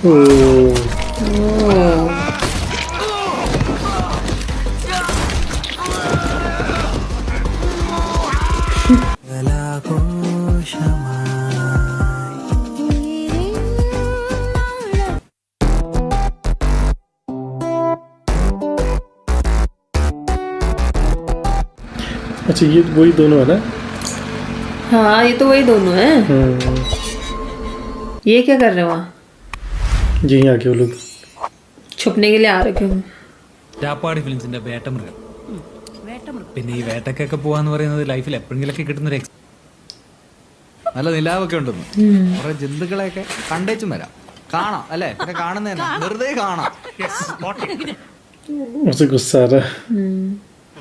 अच्छा ये वही दोनों है ना? हाँ ये तो वही दोनों हैं। ये क्या कर रहे हो वहाँ? यहीं आ गए वो लोग छुपने के लिए आ रखे हो? രാപ്പാടി ഫിലിംസിന്റെ വേട്ടമൃഗം. പിന്നെ ഈ വേട്ടക്കൊക്കെ പോവാന്ന് പറയുന്നത് ലൈഫിൽ എപ്പോഴെങ്കിലൊക്കെ കിട്ടുന്ന ഒരു നല്ല നിലാവൊക്കെ ഉണ്ടെന്ന് കുറെ ജന്തുക്കളെയൊക്കെ കണ്ടേച്ചും വരാം. കാണാം അല്ലേ? കാണുന്ന വെറുതെ കാണാം. उसे गुस्सा आ रहा है.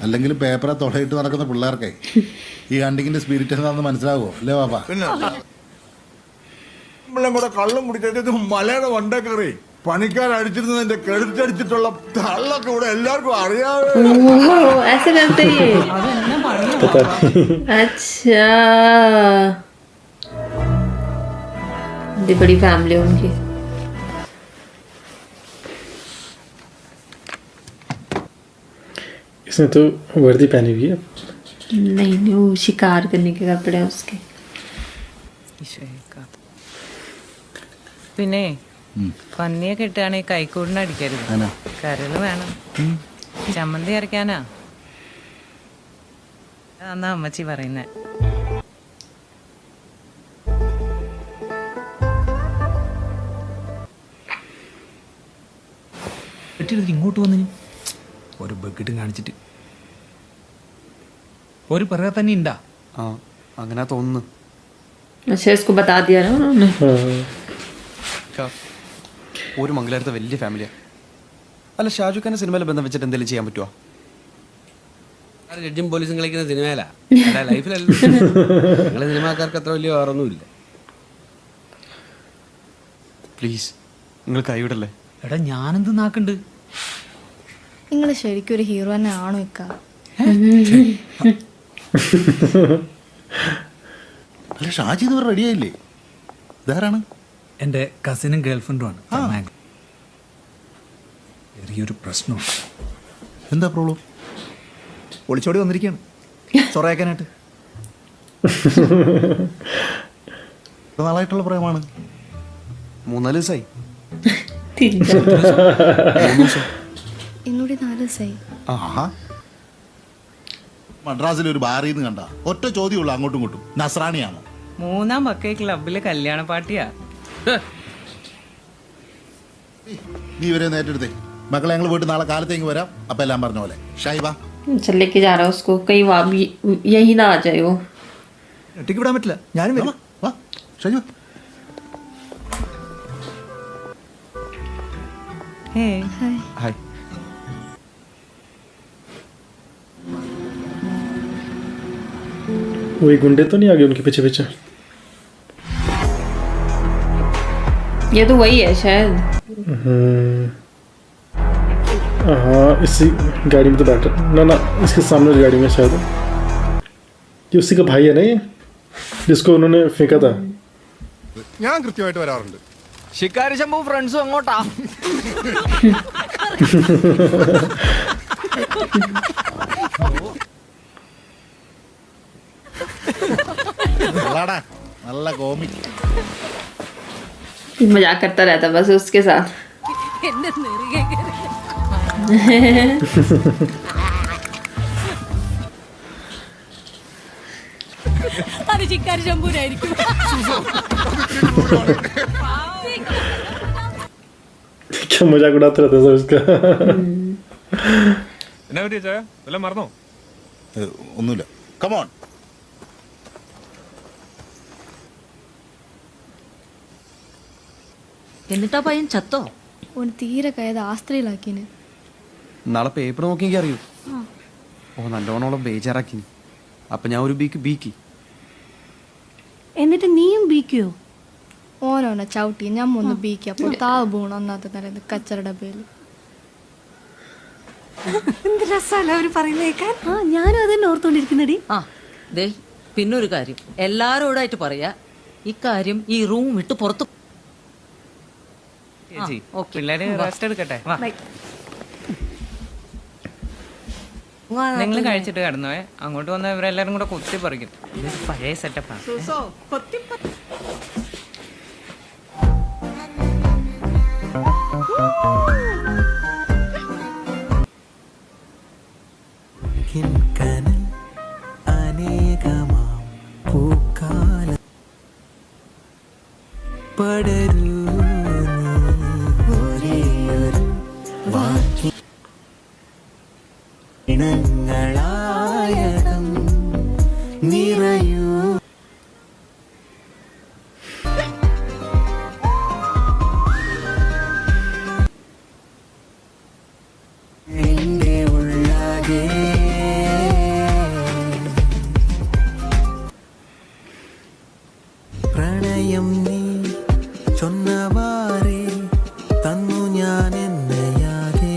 അല്ലെങ്കിൽ പേപ്പറെ തൊടയിട്ട് നടക്കുന്ന പിള്ളേർക്കേ ഈ ഹണ്ടിങ്ങിന്റെ സ്പിരിറ്റ് എന്താണെന്ന് മനസ്സിലാവോ അല്ലേ പാപ്പ? നമ്മളെ കൂടെ കള്ളം കുടിച്ചിട്ട് മലയുടെ വണ്ട കയറി പണിക്കാരടിച്ചിരുന്നതിന്റെ കെടുത്തടിച്ചിട്ടുള്ള തള്ളൊക്കെ ഇവിടെ എല്ലാവർക്കും അറിയാവേ. ऐसे करते हैं। पता नहीं. अच्छा ये बड़ी फैमिली है उनकी। इसने तो वर्दी पहनी हुई है. नहीं नहीं वो शिकार करने के कपड़े हैं उसके। പിന്നെ പന്നിയൊക്കെ ഇട്ടാണെങ്കിൽ കൈക്കൂടിന് അടിക്കരുത്. കരള് വേണം. ചമ്മന്തി അരക്കാനാ എന്നാ അമ്മച്ചി പറയുന്നേ. ഇങ്ങോട്ട് വന്നു ഒരു ബക്കറ്റും കാണിച്ചിട്ട് ഒരു പറയാ തന്നെ ഉണ്ടാ. ആ അങ്ങനെ തോന്നുന്നു. अच्छा इसको बता दिया ना उन्होंने। ഒരു മംഗലാരത്തെ വലിയ ഫാമിലിയാ. അല്ല ഷാജു ഖാന്റെ സിനിമയിലെ ബന്ധം വെച്ചിട്ട് എന്തെങ്കിലും ചെയ്യാൻ പറ്റുമോ? ജഡ്ജും പോലീസും കളിക്കുന്ന സിനിമയിലാ, ലൈഫിലല്ല. നിങ്ങളെ സിനിമാക്കാർക്ക് അത്ര വലിയ ഓർമ്മയില്ല. പ്ലീസ് നിങ്ങൾ കൈവിടല്ലേ. എടാ ഞാനെന്ത് നാക്കുണ്ട്. നിങ്ങൾ ശരിക്കും ഒരു ഹീറോ തന്നെ ആണോ ഇക്ക? അല്ല ഷാജി ഇത് റെഡിയായില്ലേ? ഇതാരാണ്? എൻ്റെ കസിനും ഗേൾഫ്രണ്ടുമാണ്. ചെറിയൊരു പ്രശ്നമാണ്. എന്താ പ്രോബ്ലം? ഒളിച്ചോടി വന്നിരിക്കുകയാണ് ചൊറയാക്കാനായിട്ട്. നാളായിട്ടുള്ള പ്രേമാണ്. 3-4 ദിവസമായി. എന്നോട് 4 ദിവസമായി. ആഹാ. മദ്രാസിൽ ഒരു ബാറിൽ നിന്ന് കണ്ട ഒറ്റ ചോദ്യമുള്ളൂ അങ്ങോട്ടും ഇങ്ങോട്ടും, നസ്രാണിയാണോ? 3-ാം പക്ക ക്ലബില് കല്യാണ പാർട്ടിയാ. നീ ഇവരെ നേറ്റെടുത്തേ. മക്കളെ ഞങ്ങൾ വീട്ടിൽ നാളെ കാലത്തേക്ക് വരാം. അപ്പം എല്ലാം പറഞ്ഞ പോലെ ഷൈബ चल लेके जा रहा है उसको कहीं वहाँ भी यही ना आ जाए वो. ഒറ്റയ്ക്ക് വിടാൻ പറ്റില്ല. ഞാനും വരാം. വാ ഷൈബ. ഹായ്. वही गुंडे तो नहीं आ गए उनके पीछे पीछे? ये तो वही है शायद. हाँ इसी गाड़ी में तो बैठा ना ना इसके सामने वाली गाड़ी में शायद. ये उसी का भाई है ना, ये जिसको उन्होंने फेंका था. ഞാൻ കൃത്യമായിട്ട് വരാറുണ്ട്. ശിക്കാരി ശംഭു ഫ്രണ്ട്സും അങ്ങോട്ടാ. നല്ല കോമിക്. मजाक करता रहता बस उसके साथ. അത് ചിക്കാരി ശമ്പൂരായിരിക്കും. क्या मजाक उड़ाते रहते सब इसका. എന്നാ പറ്റിയ ചായ എല്ലാം മറന്നോ? ഒന്നുമില്ല. കമോൺ. എന്നിട്ടാ പയ്യൻ ചത്തോ? ഓന് തീരെ കയത് ആസ്ത്രീലാക്കിന്. നാളെ പേപ്പർ നോക്കിയെങ്കിൽ അറിയൂ. ഓ നല്ലോണോളം ബേജാറാക്കിന്. അപ്പൊ ഞാൻ ഒരു ബീക്കി. എന്നിട്ട് നീയും ബീക്കോ? ഓനോനെ ചവിട്ടി ഞാൻ ഒന്ന് ബീക്കി. അപ്പോൾ താവ് പോകണം ഒന്നാമത്തെ നിലയിൽ കച്ചറ ഡബയിൽ. എന്ത് രസമല്ല അവര് പറയുന്നേക്കാൻ. ആ ഞാനും അതന്നെ ഓർത്തോണ്ടിരിക്കുന്നടി. ആ ദേ പിന്നൊരു കാര്യം എല്ലാരോടായിട്ട് പറയാ, ഇക്കാര്യം ഈ റൂം വിട്ട് പുറത്തു ചേച്ചി പിള്ളേര് റെസ്റ്റ് എടുക്കട്ടെ വാ നിങ്ങൾ കഴിച്ചിട്ട് കിടന്നോയെ അങ്ങോട്ട് വന്ന ഇവരെല്ലാരും കൂടെ കൊത്തി പറിക്കും ഇതൊരു പഴയ സെറ്റപ്പാണ് പ്രണയം നീ ചൊന്നവാറേ തന്നു ഞാൻ എന്നയാകെ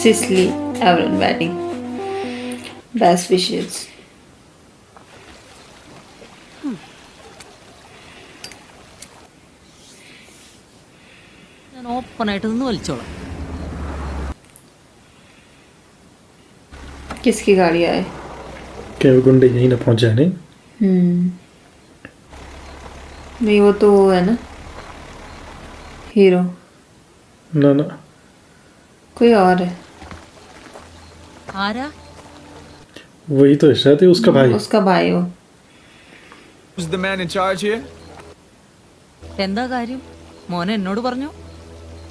Cicely, Aaron wedding. Best wishes. ഞാൻ ഓപ്പണായിട്ട് നിന്ന് വലിച്ചോളാം किसकी गाड़ी आए? क्या वो गुंडे यहीं ना पहुंच जाए नहीं? नहीं वो तो वो है ना हीरो ना ना कोई और है ആരാ वही तो है शायद ही उसका भाई उसका भाई हो Who's the man in charge here? എന്താ കാര്യം മോനെ എന്നോട് പറഞ്ഞു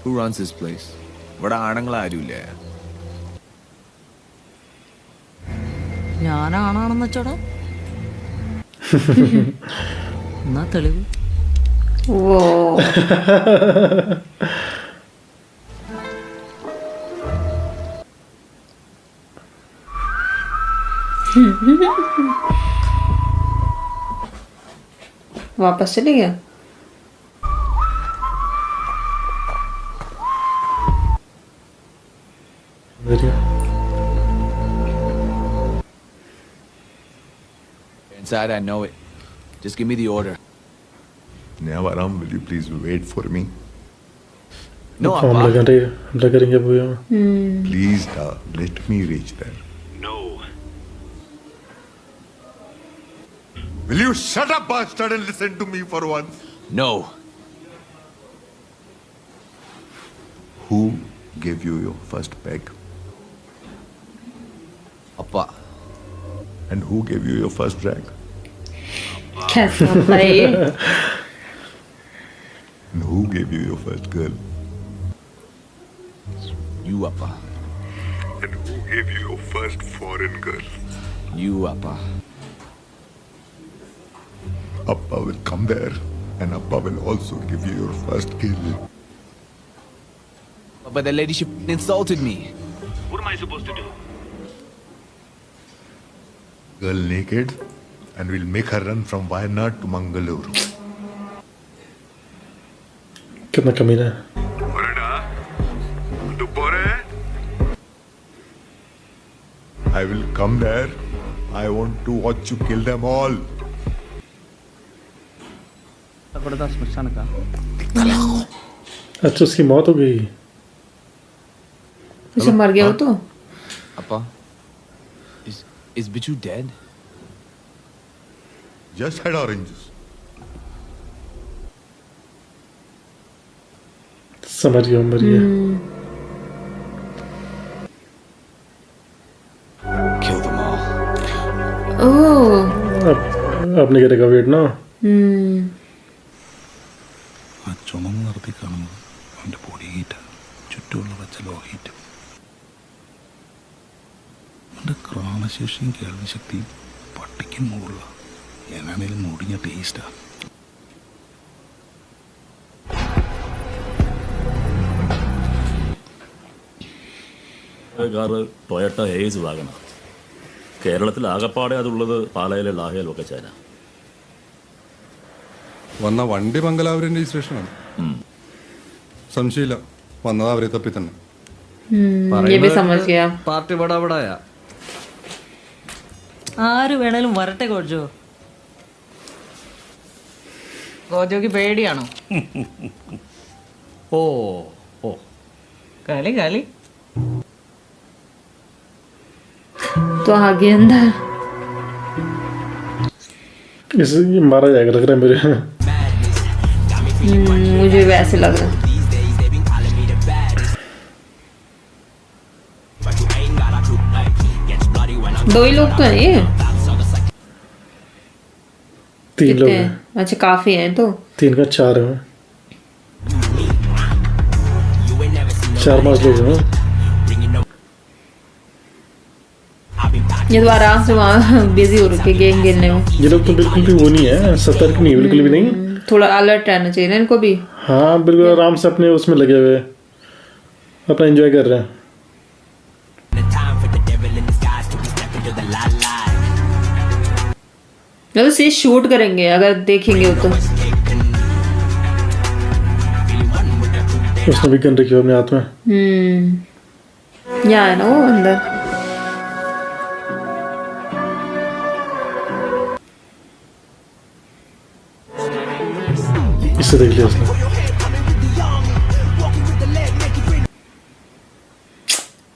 Who runs this place? ഇവിടെ ആണുങ്ങൾ ആരുമില്ല. ഞാനാണെന്ന് വെച്ചോടാ എന്നാ തെളിവ് वो वापस चले गया Inside, I know it. Just give me the order. Nevaram, will you please wait for me? No, हम Appa. करेंगे वो Please, let me reach there. No. Will you shut up, bastard, and listen to me for once? No. Who gave you your first peg? Appa. And who gave you your first drag? कैसा होता है ये And who gave you your first girl? You, Appa. And who gave you your first foreign girl? You, Appa. Appa will come there, and Appa will also give you your first kill. But the lady, she insulted me. What am I supposed to do? Girl naked, and we'll make her run from Wayanad to Mangalore. कितना कमीना है I will come there. I want to watch you kill them all. अच्छा उसकी मौत हो गई उसे मर गया वो तो Appa. Is Bichu dead? Just had oranges. समझ गया मर गया Kill them all. ओह अब नहीं करेगा वेट ना ആ ചുമന്ന് നിർത്തി കാണുന്നത് അവൻ്റെ പൊടിയിട്ട് ചുറ്റുമുള്ള പച്ച ലോഹിയിട്ട് അവൻ്റെ ക്രാണശേഷിയും കേൾവിശക്തിയും പട്ടിക്കും മുകളില എന്നാണേലും മുടിഞ്ഞ ടേസ്റ്റാ കാറ് ടൊയറ്റ ഹേസ് വാഗണ കേരളത്തിൽ ആകപ്പാടെ അതുള്ളത് പാലയിലെ ലാഹയിലൊക്കെ ചേന വന്ന വണ്ടി മംഗലാപുരം രജിസ്ട്രേഷനാണ്. സംശയമില്ല, വന്നത് അവരെ തപ്പി തന്നെ. ये भी समझ गया. പാർട്ടി ബടാ ബടായാ. ആര് വേണേലും വരട്ടെ കോച്ചോ. കോച്ചോക്ക് പേടിയാണോ? ഓ ഓ കളി കളി. तो आगे अंदर इसे मारा जाएगा लग रहा है मुझे. मुझे वैसे लग रहा है. दो ही लोग तो हैं ये. 3 लोग कितने हैं. हैं? अच्छा काफी हैं तो. 3 का 4 है. 4-5 लोग हैं. ये तो आराम से वहाँ बिजी हो रखे गेम खेलने में. ये लोग तो बिल्कुल भी वो नहीं है, सतर्क नहीं, बिल्कुल भी नहीं. थोड़ा अलर्ट रहना चाहिए ना इनको भी. हाँ बिल्कुल आराम से अपने उसमें लगे हुए अपना एंजॉय कर रहे हैं. तो से शूट करेंगे अगर देखेंगे तो. उसने भी गन रखी हुई अपने हाथ में. यहाँ है ना वो अंदर. इससे देख लिया उसने.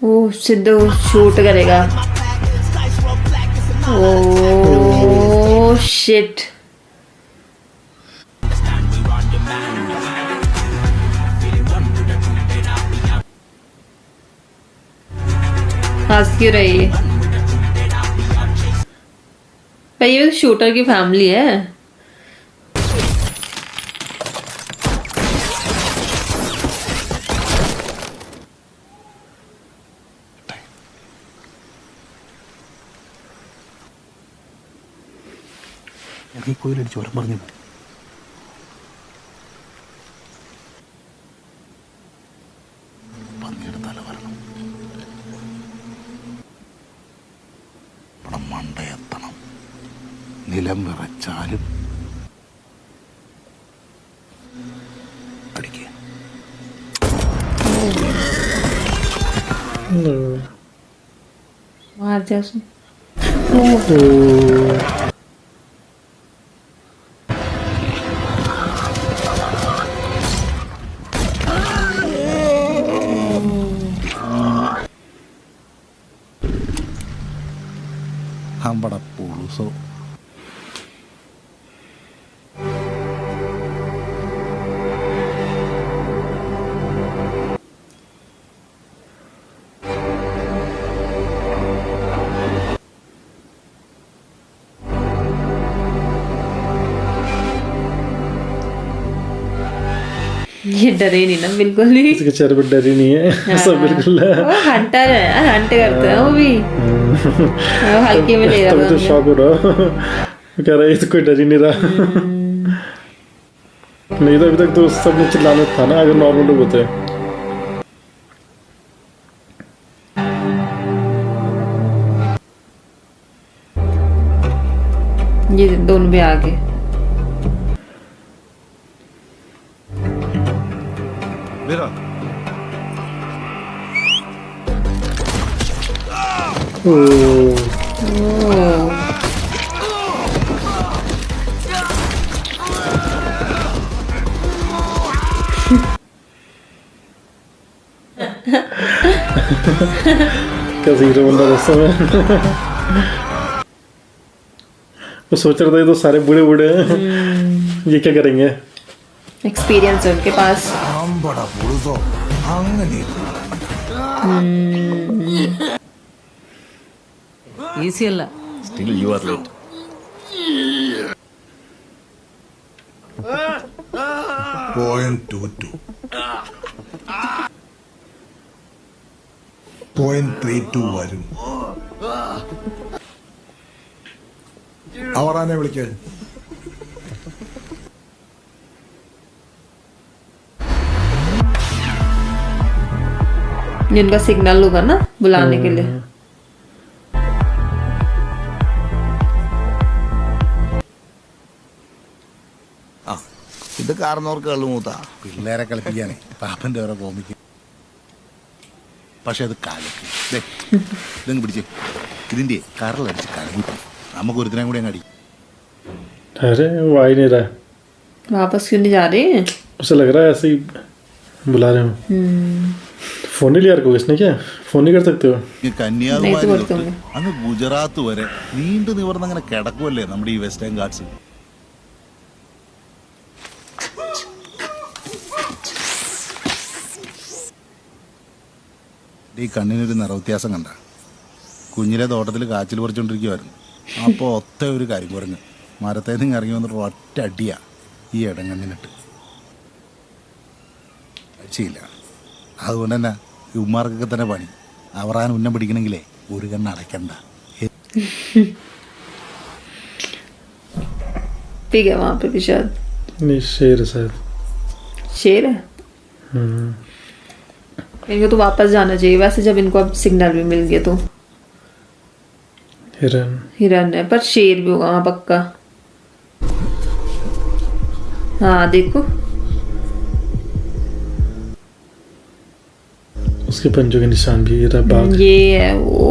वो सिद्धू शूट करेगा. Oh shit. हंस क्यों रही है? भाई ये शूटर की फैमिली है. കോയിലടിച്ചു ഓരോ പറഞ്ഞു. പന്നിയുടെ തല വരണം, ഇവിടെ മണ്ടയെത്തണം, നിലം വിറച്ചാലും അടിക്കുക. मार दिया उसने. हम बड़ा पुरुषो. ये डरे नहीं ना बिल्कुल भी. इसके चेहरे पर डर ही नहीं है. सब बिल्कुल है. वो हंटर है, हंट करते हैं वो भी. हल्के में ले रहा तभी तो था. शॉक हो रहा. कह रहा है ये तो कोई डर ही नहीं रहा. नहीं तो अभी तक तो सबने चिल्लाना था ना अगर नॉर्मल लोग होते. ये दोनों भी आगे. मेरा कैसे हीरो बंदा गुस्सा में. वो सोच रहा था ये तो सारे बूढ़े बूढ़े हैं, ये क्या करेंगे. एक्सपीरियंस है उनके पास. हम बड़ा पुरुषो അങ്ങനെ. ഈസി അല്ല. Still you are late. Point 22. Point 32 വരും. അവറാനെ വിളിക്കാൻ. जिनका सिग्नल होगा ना बुलाने के लिए. കാർന്നോർക്ക് കള്ളുമൂത്ത. പിള്ളേരെ കളിപ്പിക്കാനേ പാപ്പൻ്റെ ഓരോ കോമിക്ക്. പക്ഷെ അത് കാലത്ത് ഇതങ്ങ് പിടിച്ച് ഇതിൻ്റെ കറലടിച്ച് കലങ്ങി നമുക്ക് ഒരുത്തിനും കൂടി അങ്ങ് അടി. अरे वो आ ही नहीं रहा है. वापस क्यों नहीं जा रहे हैं? उसे लग रहा है ऐसे ही बुला रहे हो. फोन नहीं लिया को इसने क्या फोन नहीं कर सकते हो? കന്യാകുമാരി തൊട്ട് അങ്ങ് ഗുജറാത്ത് വരെ നീണ്ടു നിവർന്ന് അങ്ങനെ കിടക്കുമല്ലേ നമ്മുടെ ഈ വെസ്റ്റേൺ ഗാർഡ്സ്. ഈ കണ്ണിനൊരു നിറവ്യത്യാസം കണ്ട. കുഞ്ഞിലെ തോട്ടത്തിൽ കാച്ചിൽ പറിച്ചുകൊണ്ടിരിക്കുമായിരുന്നു. അപ്പോൾ ഒത്ത ഒരു കാര്യം കുറഞ്ഞു മരത്തേന്ന് ഇറങ്ങി വന്നിട്ട് ഒറ്റ അടിയാ ഈ ഇടങ്ങണ്ണിനിട്ട്. രക്ഷയില്ല. അതുകൊണ്ട് തന്നെ ഇവന്മാർക്കൊക്കെ തന്നെ പണി. അവറാൻ ഉന്നം പിടിക്കണമെങ്കിലേ ഒരു കണ്ണ് അടയ്ക്കണ്ട. पी गया वहाँ पे भी शायद. नहीं शेर है शायद. शेर है. इनको तो वापस जाना चाहिए वैसे जब इनको अब सिग्नल भी मिल गया तो. हिरन. हिरन है पर शेर भी होगा वहाँ पक्का. हाँ देखो उसके पंजों के निशान भी. ये रहा बाघ. ये है. ओ